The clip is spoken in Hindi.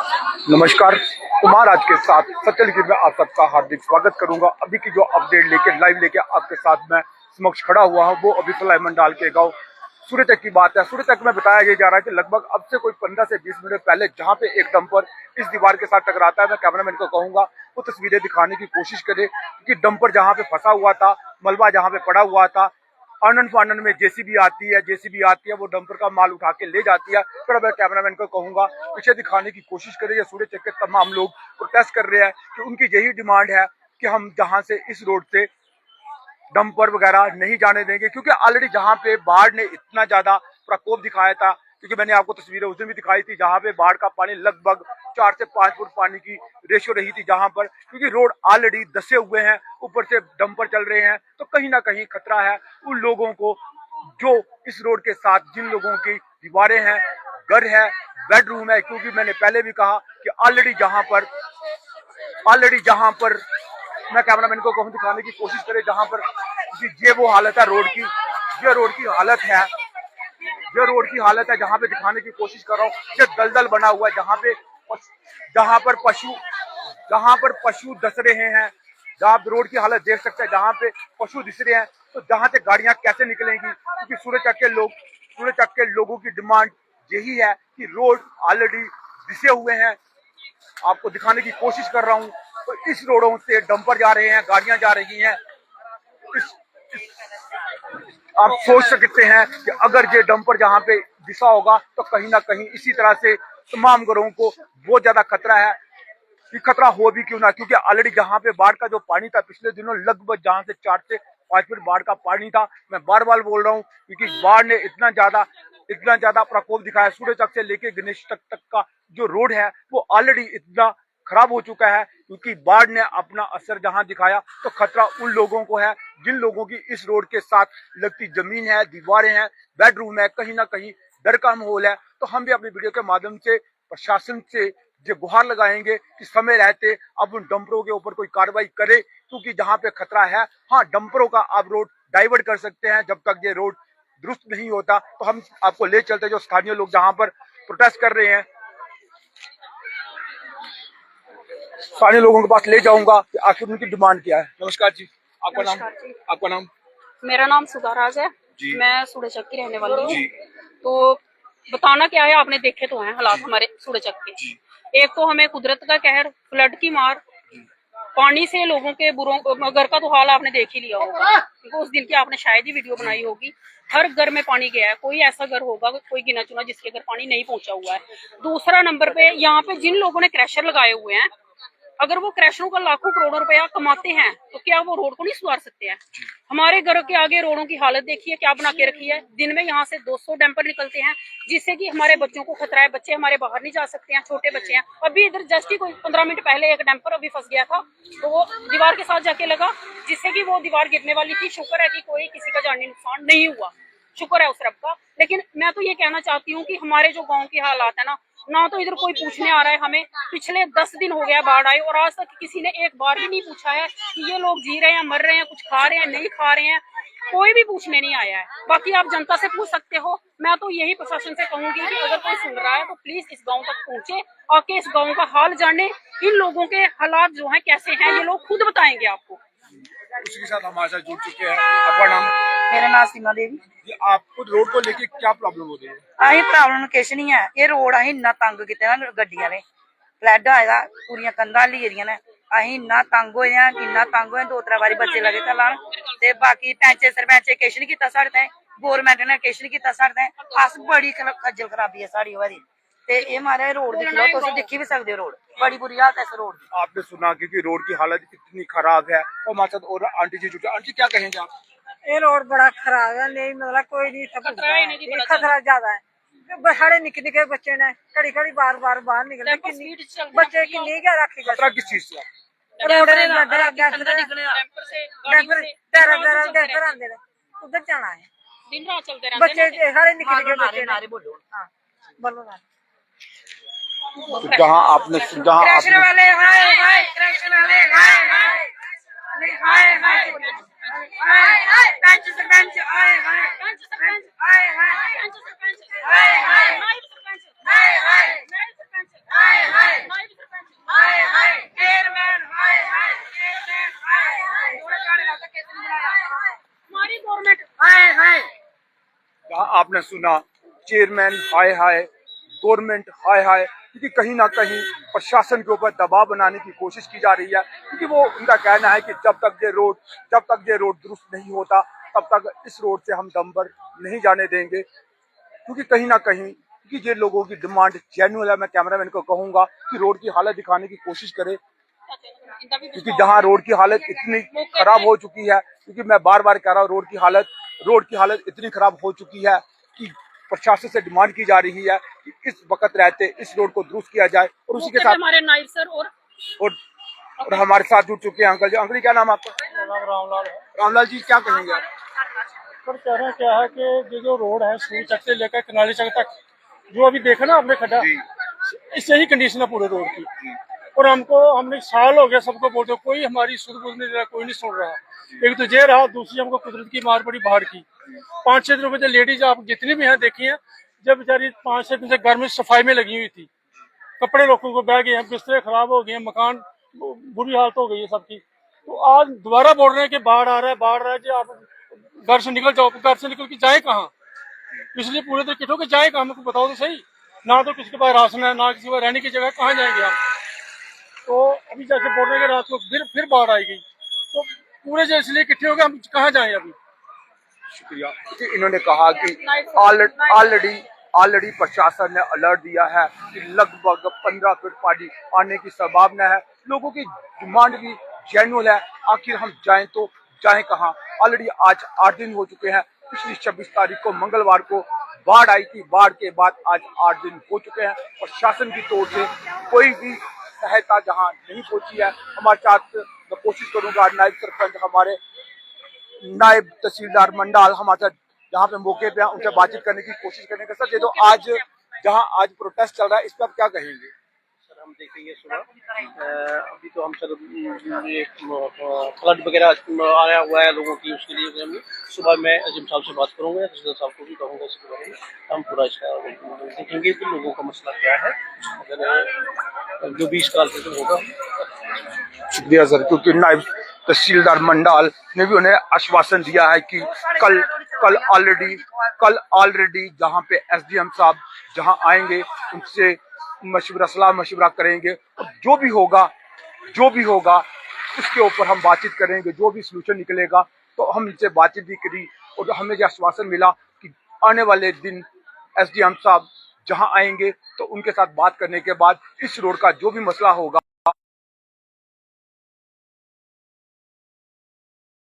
नमस्कार, कुमार आज के साथ सत्यलिखित में आप सबका हार्दिक स्वागत करूंगा। अभी की जो अपडेट लेके लाइव लेके आपके साथ मैं समक्ष खड़ा हुआ हूं, वो अभी फलाई मंडाल के गांव सूर्यचक की बात है। सूर्यचक में बताया ये जा रहा है कि लगभग अब से कोई 15 से 20 मिनट पहले जहां पे एक डंपर इस दीवार के साथ टकराता है, मैं कैमरामैन को कहूंगा वो तस्वीरें दिखाने की कोशिश करे कि डंपर जहां पे फंसा हुआ था, मलबा जहां पे पड़ा हुआ था, आनन फानन में जेसीबी आती है, वो डंपर का माल उठा के ले जाती है। फिर मैं कैमरामैन को कहूंगा पीछे दिखाने की कोशिश करें। ये सूर्यचक के तमाम लोग प्रोटेस्ट कर रहे हैं कि उनकी यही डिमांड है कि हम जहां से इस रोड से डंपर वगैरह नहीं जाने देंगे, क्योंकि ऑलरेडी जहां पे बाढ़ ने इतना ज्यादा प्रकोप दिखाया था, क्योंकि मैंने आपको तस्वीरें उस दिन भी दिखाई थी जहां पे बाढ़ का पानी लगभग 4 से 5 फुट पानी की रेशियो रही थी जहां पर, क्योंकि रोड ऑलरेडी धंसे हुए हैं, ऊपर से डंपर चल रहे हैं, तो कहीं ना कहीं खतरा है उन लोगों को जो इस रोड के साथ जिन लोगों की दीवारें हैं, घर है, बेडरूम है। क्योंकि मैंने पहले भी कहा कि ऑलरेडी जहां पर मैं कैमरामैन को कहूं दिखाने की कोशिश करे जहां पर ये वो हालत है रोड की, ये रोड की हालत है जहां पे दिखाने की कोशिश कर रहा हूँ। ये दलदल बना हुआ है जहां पर पशु धस रहे हैं। जहां रोड की हालत देख सकते हैं, जहां पे पशु दिस रहे हैं, तो जहां से गाड़ियां कैसे निकलेंगी, क्योंकि सूर्यचक के लोगों की डिमांड यही है कि रोड ऑलरेडी दिसे हुए हैं। आपको दिखाने की कोशिश कर रहा हूँ, तो इस रोडों से डंपर जा रहे हैं, गाड़ियां जा रही हैं। आप सोच सकते हैं कि अगर ये डंपर जहां पे दिशा होगा तो कहीं ना कहीं इसी तरह से तमाम घरों को बहुत ज्यादा खतरा है। कि खतरा हो भी क्यों ना, क्योंकि ऑलरेडी जहां पे बाढ़ का जो पानी था पिछले दिनों, लगभग जहां से 4 से 5 फीट बाढ़ का पानी था। मैं बार बार बोल रहा हूँ क्योंकि बाढ़ ने इतना ज्यादा प्रकोप दिखाया। सूर्यचक से लेके गणेश तक का जो रोड है वो ऑलरेडी इतना खराब हो चुका है, क्योंकि बाढ़ ने अपना असर जहां दिखाया। तो खतरा उन लोगों को है जिन लोगों की इस रोड के साथ लगती जमीन है, दीवारें हैं, बेडरूम है, कहीं ना कहीं डर का माहौल है। तो हम भी अपनी वीडियो के माध्यम से प्रशासन से ये गुहार लगाएंगे कि समय रहते अब उन डंपरों के ऊपर कोई कार्रवाई करे, क्योंकि जहां पे खतरा है, हाँ डंपरों का आप रोड डाइवर्ट कर सकते हैं जब तक ये रोड दुरुस्त नहीं होता। तो हम आपको ले चलते जो स्थानीय लोग जहां पर प्रोटेस्ट कर रहे हैं, स्थानीय लोगों के पास ले जाऊंगा कि आखिर उनकी डिमांड क्या है। नमस्कार जी, आपका नाम? मेरा नाम सुधाराज है जी। मैं सूर्यचक की रहने वाली हूँ। तो बताना क्या है, आपने देखे तो हैं हालात हमारे सूर्यचक के। एक तो हमें कुदरत का कहर, फ्लड की मार, पानी से लोगों के बुरों घर का तो हाल आपने देख ही लिया होगा, क्योंकि उस दिन की आपने शायद ही वीडियो बनाई होगी। हर घर में पानी गया है, कोई ऐसा घर होगा कोई गिना चुना जिसके घर पानी नहीं पहुंचा हुआ है। दूसरा नंबर पे यहाँ पे जिन लोगों ने क्रैशर लगाए हुए हैं, अगर वो क्रैशरों का लाखों करोड़ों रुपया कमाते हैं तो क्या वो रोड को नहीं सुधार सकते हैं? हमारे घर के आगे रोडों की हालत देखिए क्या बना के रखी है। दिन में यहाँ से 200 डंपर निकलते हैं, जिससे कि हमारे बच्चों को खतरा है। बच्चे हमारे बाहर नहीं जा सकते हैं, छोटे बच्चे हैं। अभी इधर जस्ट ही कोई 15 मिनट पहले एक डंपर अभी फंस गया था, तो वो दीवार के साथ जाके लगा, जिससे कि वो दीवार गिरने वाली थी। शुक्र है कि कोई किसी का जानी नुकसान नहीं हुआ, शुक्र है उस रब का। लेकिन मैं तो ये कहना चाहती हूँ कि हमारे जो गाँव के हालात है ना तो इधर कोई पूछने आ रहा है हमें। पिछले 10 दिन हो गया बाढ़ आए और आज तक किसी ने एक बार भी नहीं पूछा है कि ये लोग जी रहे हैं, मर रहे हैं, कुछ खा रहे हैं, नहीं खा रहे हैं, कोई भी पूछने नहीं आया है। बाकी आप जनता से पूछ सकते हो। मैं तो यही प्रशासन से कहूंगी कि अगर कोई सुन रहा है तो प्लीज इस गांव तक पहुंचे, आके इस गांव का हाल जाने। इन लोगों के हालात जो हैं कैसे हैं ये लोग खुद बताएंगे आपको। उसी के साथ हमारे साथ जुड़ चुके हैं। आपका नाम? मेरा नाम सीमा देवी। ये आपको रोड को लेके क्या प्रॉब्लम हो रही है? अही प्रॉब्लम किश नहीं है, ये रोड अही इन्ना तंग किते ना गड्डियां ने, फ्लड आए दा पूरियां कंधां लीरियां ने, अही इन्ना तंग होए हैं, इन्ना तंग होए, 2-3 बारी बच्चे लगे चलान। ते बाकी पैंचे सरपैंचे किश नहीं कीता साढ़े ताईं, गौरमेंट ने किश नहीं कीता साढ़े ताईं। अस बड़ी खज्जल खराबी है साड़ी होआ दी। ते ये मारे रोड दिख लो, तुम दिखी भी सकते हो, रोड बड़ी बुरी हालत है इस रोड की। आपने सुना कि रोड की हालत इतनी खराब है, और हमारे साथ और आंटी जी जुटे। आंटी क्या कहेंगे आप? ये रोड बड़ा खराब है, नहीं मतलब कोई नहीं, खतरा ज्यादा है। साढ़े निके निके बच्चे ने घड़ी घड़ी बार बार बाहर निकलते, बच्चे किन्नी क्या रखी। खतरा किस चीज से? उधर जाना है, बच्चे साढ़े निके निके बच्चे ने। बोलो ना, जहाँ आपने क्रैशर वाले हाय हाय, क्रैशर वाले हाय हाय, हाय हाय, हाय हाय, पंच सरपंच हाय हाय, पंच सरपंच हाय हाय, पंच सरपंच हाय हाय, नायब सरपंच हाय हाय, नायब सरपंच हाय हाय, आपने सुना चेयरमैन हाय हाय, गवर्नमेंट हाय हाय, क्योंकि कहीं ना कहीं प्रशासन के ऊपर दबाव बनाने की कोशिश की जा रही है, क्योंकि वो उनका कहना है कि जब तक ये रोड दुरुस्त नहीं होता तब तक इस रोड से हम दम पर नहीं जाने देंगे। क्योंकि कहीं ना कहीं क्योंकि ये लोगों की डिमांड जेन्युइन है। मैं कैमरामैन को कहूंगा कि रोड की हालत दिखाने की कोशिश करे, क्योंकि जहां रोड की हालत इतनी खराब हो चुकी है, क्योंकि मैं बार बार कह रहा हूँ रोड की हालत इतनी खराब हो चुकी है कि प्रशासन से डिमांड की जा रही है कि इस वक्त रहते इस रोड को दुरुस्त किया जाए। और उसी के साथ हमारे नायब सर और हमारे साथ जुड़ चुके हैं अंकल जी। अंकल जी, क्या नाम है आपका? रामलाल है। रामलाल जी, क्या कहेंगे आप? पर कहना क्या है कि ये जो रोड है सूरी चक से लेकर कनाली चक तक, जो अभी देखा ना आपने खड्डा, इससे ही कंडीशन है पूरे रोड की। और हमने साल हो गया सबको बोलते, कोई हमारी सुध बुध नहीं रहा, कोई नहीं सुन रहा। एक तो ये रहा, दूसरी हमको कुदरत की मार पड़ी बाहर की। 5-6 दिनों में लेडीज आप जितनी भी यहाँ देखी है, जब बेचारी 5-6 दिन से घर में सफाई में लगी हुई थी, कपड़े लोगों को बह गए हैं, बिस्तरे खराब हो गए हैं, मकान बुरी हालत हो गई है सबकी। तो आज दोबारा बोल रहे हैं कि बाढ़ आ रहा है जी, आप घर से निकल जाओ। घर से निकल के जाए कहाँ? इसलिए पूरे दिन किटो के जाए कहाँ, हमको बताओ तो सही। ना तो किसी के पास राशन है, ना किसी के पास रहने की जगह, कहाँ जाएंगे हम? तो अभी जैसे बोल रहे हैं कि रात को फिर बाढ़ आएगी, तो पूरे जो इसलिए इकट्ठे हो गए, हम कहाँ जाए अभी? शुक्रिया। कि इन्होंने कहा कि ऑलरेडी प्रशासन ने अलर्ट दिया है कि लगभग 15 फीट पानी आने की संभावना है। लोगों की डिमांड भी जेन्युइन है, आखिर हम जाएं तो जाएं कहाँ? ऑलरेडी आज 8 दिन हो चुके हैं। पिछली 26 तारीख को मंगलवार को बाढ़ आई थी, बाढ़ के बाद आज 8 दिन हो चुके हैं। प्रशासन की तरफ से कोई भी सहायता जहाँ नहीं पहुंची है। हमारे साथ मैं कोशिश करूंगा नायब सरपंच, हमारे नायब तहसीलदार मंडाल हमारे साथ जहाँ पे मौके पे हैं, उनसे बातचीत करने की कोशिश करने का। सर, ये तो आज जहाँ आज प्रोटेस्ट चल रहा है, इस पर आप क्या कहेंगे? सर, हम देखेंगे सुबह। अभी तो हम सर ये फ्लड वगैरह आया हुआ है लोगों की, उसके लिए हम सुबह मैं अजीम साहब से बात करूंगा, तहसीलदार साहब को भी कहूँगा इसके बारे में। हम पूरा इसका देखेंगे कि लोगों का मसला क्या है, अगर जो भी इसका हल होगा। शुक्रिया सर, क्योंकि नायब तहसीलदार मंडाल ने भी उन्हें आश्वासन दिया है कि कल ऑलरेडी जहां पे एसडीएम साहब जहां आएंगे उनसे सलाह मशवरा करेंगे, और जो भी होगा उसके ऊपर हम बातचीत करेंगे। जो भी सलूशन निकलेगा तो हम इनसे बातचीत भी करी, और हमें यह आश्वासन मिला कि आने वाले दिन एसडीएम साहब जहां आएंगे तो उनके साथ बात करने के बाद इस रोड का जो भी मसला होगा